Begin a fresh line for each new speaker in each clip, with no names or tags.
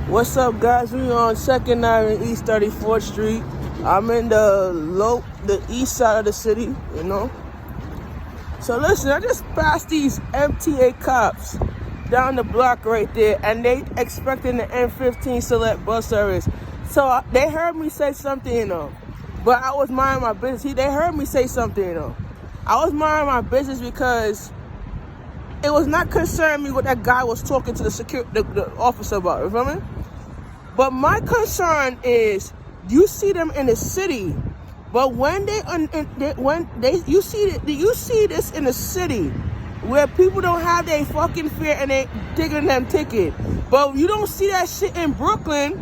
What's up, guys? We on 2nd Avenue, East 34th Street. I'm in the east side of the city, you know. So listen, I just passed these MTA cops down the block right there, and they expecting the N15 Select bus service. So they heard me say something, you know, but I was minding my business. They heard me say something, you know. I was minding my business because it was not concerning me what that guy was talking to the officer about. You feel me? But my concern is, you see them in the city, but when you see this in the city where people don't have their fucking fear and they digging them ticket, but you don't see that shit in Brooklyn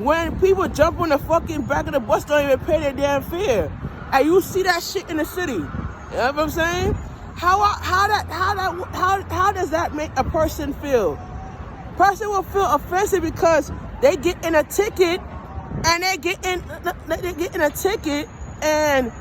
when people jump on the fucking back of the bus, don't even pay their damn fare, and you see that shit in the city. You know what I'm saying? How does that make a person feel? Person will feel offensive because they get in a ticket, and they get in a ticket, and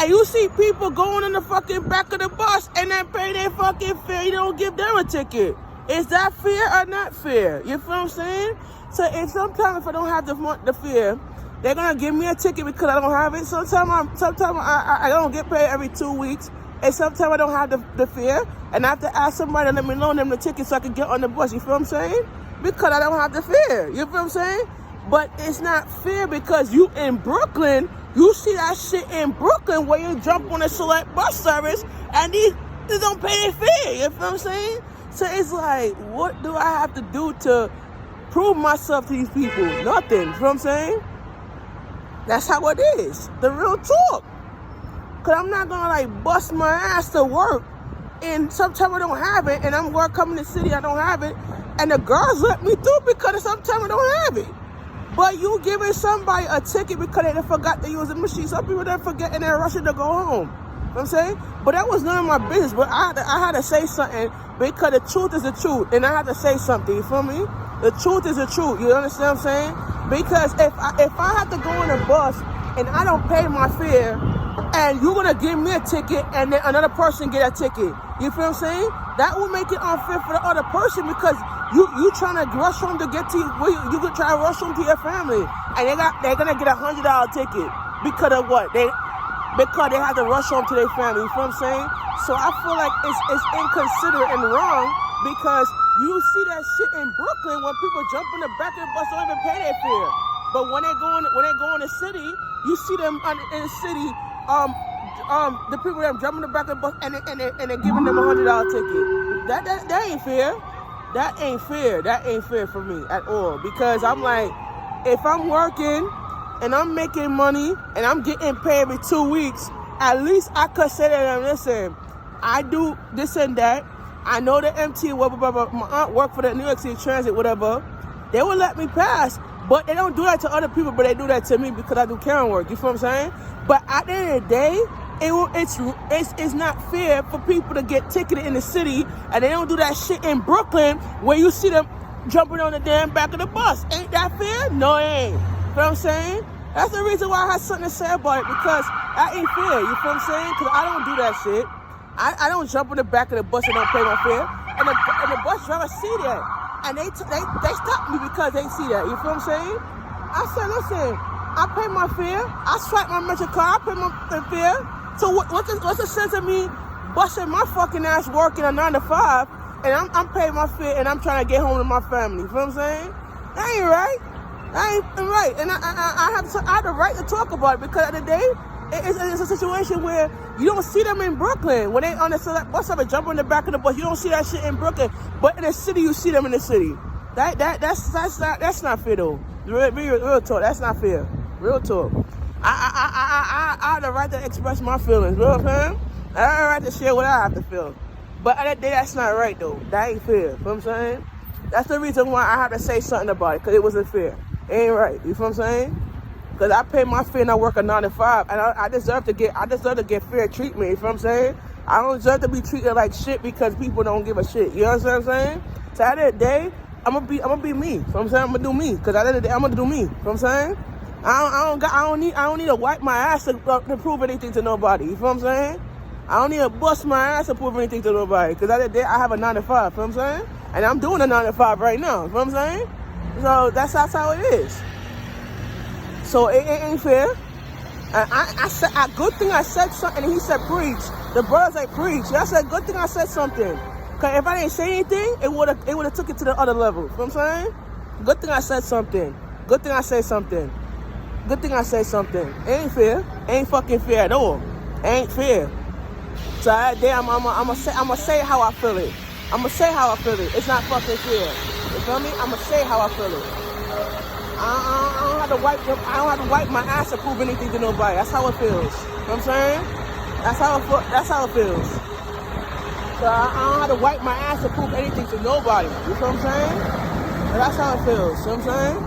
you see people going in the fucking back of the bus and then pay their fucking fare. You don't give them a ticket. Is that fair or not fair? You feel what I'm saying? So sometimes if I don't have the fare, they're gonna give me a ticket because I don't have it. Sometimes I don't get paid every 2 weeks, and sometimes I don't have the fare, and I have to ask somebody to let me loan them the ticket so I can get on the bus. You feel what I'm saying? Because I don't have the fare. You feel what I'm saying? But it's not fair because you in Brooklyn, you see that shit in Brooklyn where you jump on a select bus service and these don't pay their fare. You feel what I'm saying? So it's like, what do I have to do to prove myself to these people? Nothing. You know what I'm saying? That's how it is. The real talk. Because I'm not going to like bust my ass to work, and sometimes I don't have it, and I'm coming to the city, I don't have it, and the girls let me through because sometimes I don't have it. But you giving somebody a ticket because they forgot to use a machine. Some people don't forget and they're rushing to go home. You know what I'm saying? But that was none of my business. But I had to say something because the truth is the truth. And I had to say something, you feel me? The truth is the truth. You understand what I'm saying? Because if I have to go on a bus and I don't pay my fare, and you're gonna give me a ticket and then another person get a ticket, you feel what I'm saying? That will make it unfair for the other person because you trying to rush home to get to you could try to rush home to your family, and they're gonna get $100 ticket because of what? Because they have to rush home to their family. You feel what I'm saying? So I feel like it's inconsiderate and wrong because you see that shit in Brooklyn when people jump in the back of the bus, don't even pay their fare. But when they go in the city, you see them in the city. The people that jump in the back of the bus and they're giving them $100 ticket. That ain't fair. That ain't fair. That ain't fair for me at all. Because I'm like, if I'm working and I'm making money and I'm getting paid every 2 weeks, at least I could say to them, listen, I do this and that. I know the MTA, whatever. My aunt worked for the New York City Transit, whatever. They will let me pass. But they don't do that to other people, but they do that to me because I do Karen work. You feel what I'm saying? But at the end of the day, it's not fair for people to get ticketed in the city, and they don't do that shit in Brooklyn where you see them jumping on the damn back of the bus. Ain't that fair? No, it ain't. You know what I'm saying? That's the reason why I had something to say about it, because that ain't fair. You feel what I'm saying? Because I don't do that shit. I don't jump on the back of the bus and don't pay my fare. And the bus driver see that. And they stop me because they see that. You feel what I'm saying? I said, listen, I pay my fare. I swipe my Metro card. I pay my fare. So what's the sense of me busting my fucking ass working a 9 to 5 and I'm paying my fare and I'm trying to get home to my family? You feel what I'm saying? That ain't right. That ain't right. And I have the right to talk about it because at the day, it's a situation where you don't see them in Brooklyn. When they on the select bus stop and jump on the back of the bus, you don't see that shit in Brooklyn. But in the city, you see them in the city. That's not fair though. Real talk. That's not fair. Real talk. I have the right to express my feelings. You know what I'm saying? I have the right to share what I have to feel. But at the day, that's not right though. That ain't fair. You know what I'm saying? That's the reason why I had to say something about it, because it wasn't fair. It ain't right. You feel what I'm saying? Because I pay my fare and I work a 9 to 5, and I deserve to get fair treatment. You feel what I'm saying? I don't deserve to be treated like shit because people don't give a shit. You know what I'm saying? So at the end of the day, I'm gonna be me. You know what I'm saying? I'm gonna do me. Because at the end of the day, I'm gonna do me. You know what I'm saying? I don't need to wipe my ass to prove anything to nobody. You feel what I'm saying? I don't need to bust my ass to prove anything to nobody. Because at the end of the day, I have a 9 to 5. You feel what I'm saying? And I'm doing a 9 to 5 right now. You feel what I'm saying? So that's how it is. So it ain't fair. And I said, good thing I said something, and he said preach. The brothers like preach. I said, good thing I said something. Cause if I didn't say anything, it would've took it to the other level. You know what I'm saying? Good thing I said something. Good thing I said something. Good thing I said something. It ain't fair. It ain't fucking fair at all. It ain't fair. So that day I'ma say how I feel it. I'ma say how I feel it. It's not fucking fair. You feel me? I'ma say how I feel it. I don't have to wipe my ass to prove anything to nobody. That's how it feels. You know what I'm saying? That's how it feels. So I don't have to wipe my ass to prove anything to nobody. You know what I'm saying? But that's how it feels. You know what I'm saying?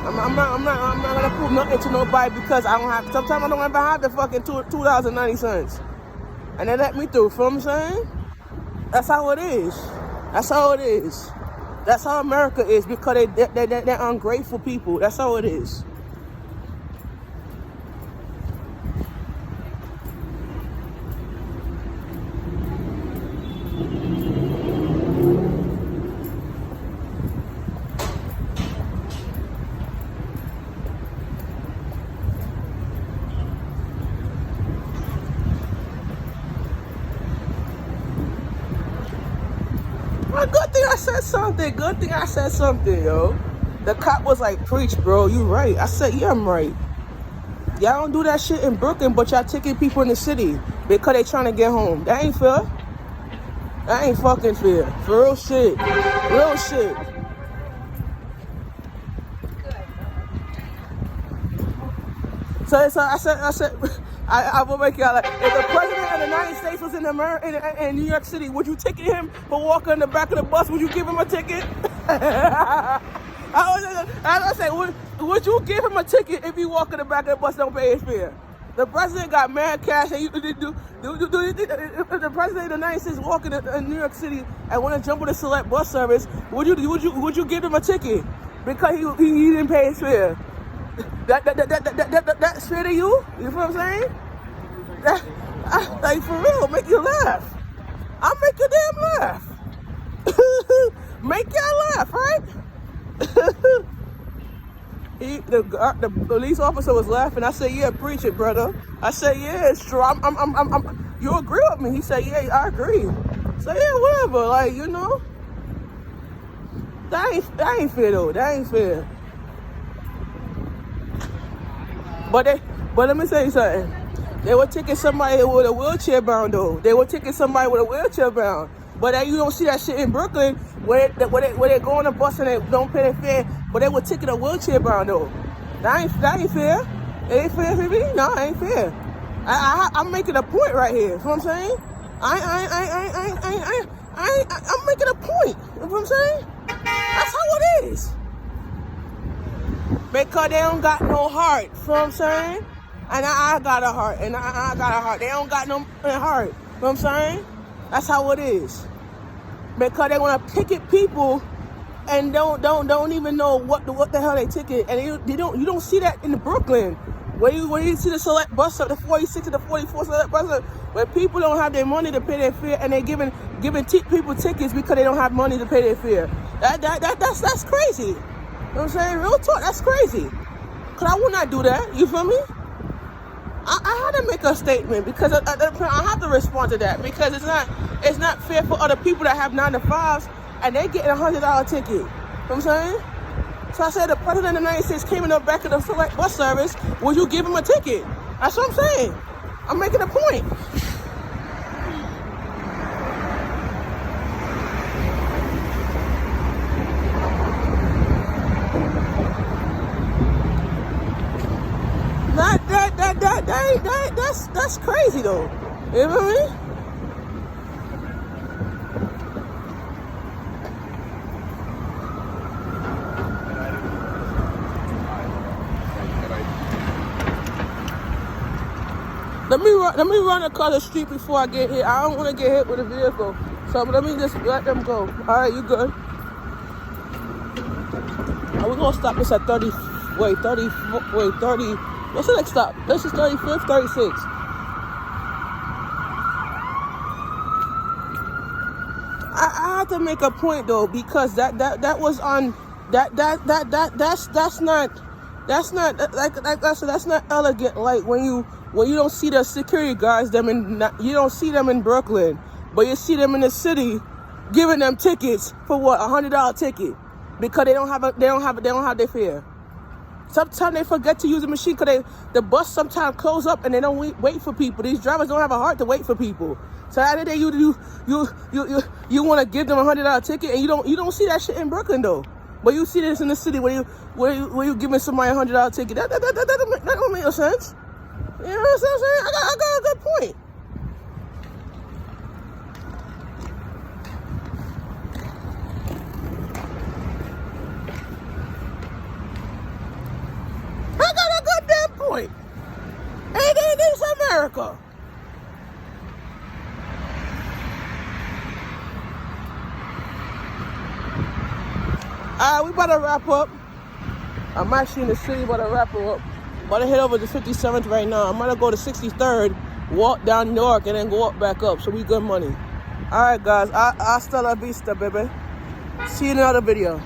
I'm not gonna prove nothing to nobody because I don't have. Sometimes I don't ever have the fucking $2.90, and they let me through. You know what I'm saying? That's how it is. That's how it is. That's how America is because they're ungrateful people. That's how it is. Well, good thing I said something. Good thing I said something, yo. The cop was like, preach, bro. You right. I said, yeah, I'm right. Y'all don't do that shit in Brooklyn, but y'all taking people in the city because they trying to get home. That ain't fair. That ain't fucking fair. For real shit. Real shit. So I said, I will make y'all like, if the president of the United States was in New York City, would you ticket him for walking in the back of the bus? Would you give him a ticket? I said, would you give him a ticket if you walk in the back of the bus and don't pay his fare? The president got mad cash, and the president of the United States walking in New York City and want to jump on the select bus service, would you give him a ticket because he didn't pay his fare? That's fair to you? You feel what I'm saying? Like, for real, make you laugh. I'll make you damn laugh. Make y'all laugh, right? The police officer was laughing. I said, yeah, preach it, brother. I said, yeah, it's true. You agree with me? He said, yeah, I agree. So yeah, whatever. Like, you know, that ain't fair though. That ain't fair. But let me tell you something. They were taking somebody with a wheelchair bound though. They were taking somebody with a wheelchair bound. But you don't see that shit in Brooklyn where they go on a bus and they don't pay their fare. But they were taking a wheelchair bound though. That ain't fair. It ain't fair for me. No, it ain't fair. I'm making a point right here. You know what I'm saying? I'm making a point. You know what I'm saying? That's how it is. Because they don't got no heart. You know what I'm saying? And I got a heart. And I got a heart. They don't got no heart. You know what I'm saying? That's how it is. Because they want to ticket people and don't even know what the hell they ticket. And you don't see that in Brooklyn. When you see the select bus stop, the 46 and the 44 select bus stop, where people don't have their money to pay their fare and they giving people tickets because they don't have money to pay their fare. That's crazy. You know what I'm saying? Real talk, that's crazy. Cause I would not do that. You feel me? I had to make a statement because I have to respond to that because it's not fair for other people that have 9 to 5s and they getting $100 ticket. You know what I'm saying? So I said the president of the United States came in the back of the select bus service. Would you give him a ticket? That's what I'm saying. I'm making a point. That's crazy though. You know what I mean? Let me run across the street before I get hit. I don't want to get hit with a vehicle. So let me just let them go. All right, you good? We're going to stop this at 30. What's the next stop? This is 35th, 36. I had to make a point though because that was on That's not like I said, that's not elegant. Like when you don't see the security guards you don't see them in Brooklyn, but you see them in the city giving them tickets for what, $100 ticket because they don't have their fare. Sometimes they forget to use the machine because the bus sometimes close up and they don't wait for people. These drivers don't have a heart to wait for people. So at the end of the day, you want to give them $100 ticket, and you don't see that shit in Brooklyn though. But you see this in the city where you giving somebody $100 ticket. That don't make no sense. You know what I'm saying? I got a good point. I got a good damn point. Ain't this America? Alright, we about to wrap up. I'm actually in the city, about to wrap her up. About to head over to 57th right now. I'm gonna go to 63rd, walk down New York, and then go up back up. So we good money. Alright guys, hasta la vista, baby. See you in another video.